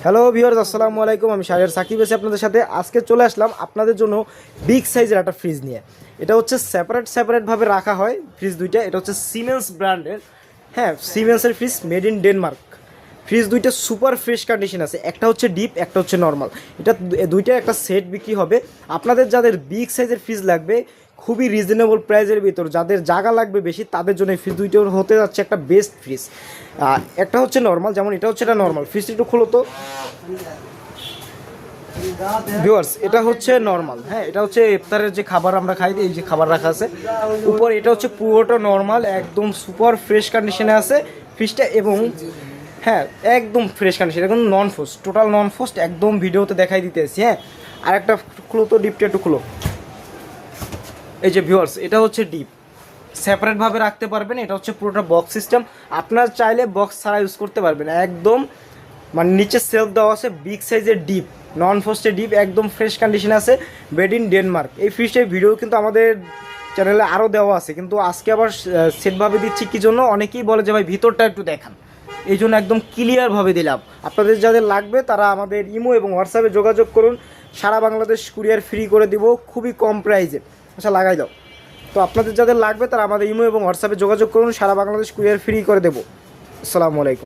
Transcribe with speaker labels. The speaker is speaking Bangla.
Speaker 1: হ্যালো ভিউয়ার্স, আসসালামু আলাইকুম। আমি শাহের সাকিব আছি আপনাদের সাথে। আজকে চলে আসলাম আপনাদের জন্য বিগ সাইজের একটা ফ্রিজ নিয়ে। এটা হচ্ছে সেপারেটভাবে রাখা হয় ফ্রিজ দুইটা। এটা হচ্ছে সিমেন্স ব্র্যান্ডের, হ্যাঁ সিমেন্সের ফ্রিজ, মেড ইন ডেনমার্ক। ফ্রিজ দুইটা সুপার ফ্রেশ কন্ডিশন আছে, একটা হচ্ছে ডিপ, একটা হচ্ছে নর্মাল। এটা দুইটা একটা সেট বিক্রি হবে। আপনাদের যাদের বিগ সাইজের ফ্রিজ লাগবে খুবই রিজনেবল প্রাইসের ভিতর, যাদের জায়গা লাগবে বেশি তাদের জন্য এই ফ্রিজ দুইটা হতে যাচ্ছে একটা বেস্ট ফ্রিজ। একটা হচ্ছে নর্মাল, যেমন এটা হচ্ছে এটা নর্মাল। ফ্রিজটা একটু খোলো তো ভিউয়ার্স। এটা হচ্ছে নর্মাল, হ্যাঁ এটা হচ্ছে ইফতারের যে খাবার আমরা খাই, এই যে খাবার রাখা আছে উপর, এটা হচ্ছে পুরোটা নর্মাল, একদম সুপার ফ্রেশ কন্ডিশনে আছে ফ্রিজটা। এবং হ্যাঁ একদম ফ্রেশ কন্ডিশন, একদম নন ফোস্ট, টোটাল নন ফোস্ট, একদম ভিডিওতে দেখাই দিতেছি। হ্যাঁ আর একটা খুলো তো, ডিপটা একটু খুলো। এই যে ভিউয়ার্স, এটা হচ্ছে ডিপ, সেপারেটভাবে রাখতে পারবেন। এটা হচ্ছে পুরোটা বক্স সিস্টেম, আপনার চাইলে বক্স ছাড়া ইউজ করতে পারবেন। একদম মানে নিচে সেলফ দেওয়া আছে, বিগ সাইজের ডিপ, নন ফোস্টের ডিপ, একদম ফ্রেশ কন্ডিশন আছে, মেড ইন ডেনমার্ক। এই ফ্রিজটার ভিডিও কিন্তু আমাদের চ্যানেলে আরও দেওয়া আছে, কিন্তু আজকে আবার সেটভাবে দিচ্ছি কি জন্য, অনেকেই বলে যে ভাই ভিতরটা একটু দেখান, এই জন্য একদম ক্লিয়ারভাবে দিলাম। আপনাদের যাদের লাগবে তারা আমাদের ইমো এবং হোয়াটসঅ্যাপে যোগাযোগ করুন, সারা বাংলাদেশ কুরিয়ার ফ্রি করে দিব খুবই কম প্রাইসে। আচ্ছা লাগাই দাও। তো আপনাদের যাদের লাগবে তারা আমাদের ইমো এবং হোয়াটসঅ্যাপে যোগাযোগ করুন, সারা বাংলাদেশ কুরিয়ার ফ্রি করে দেবো। আসসালামু আলাইকুম।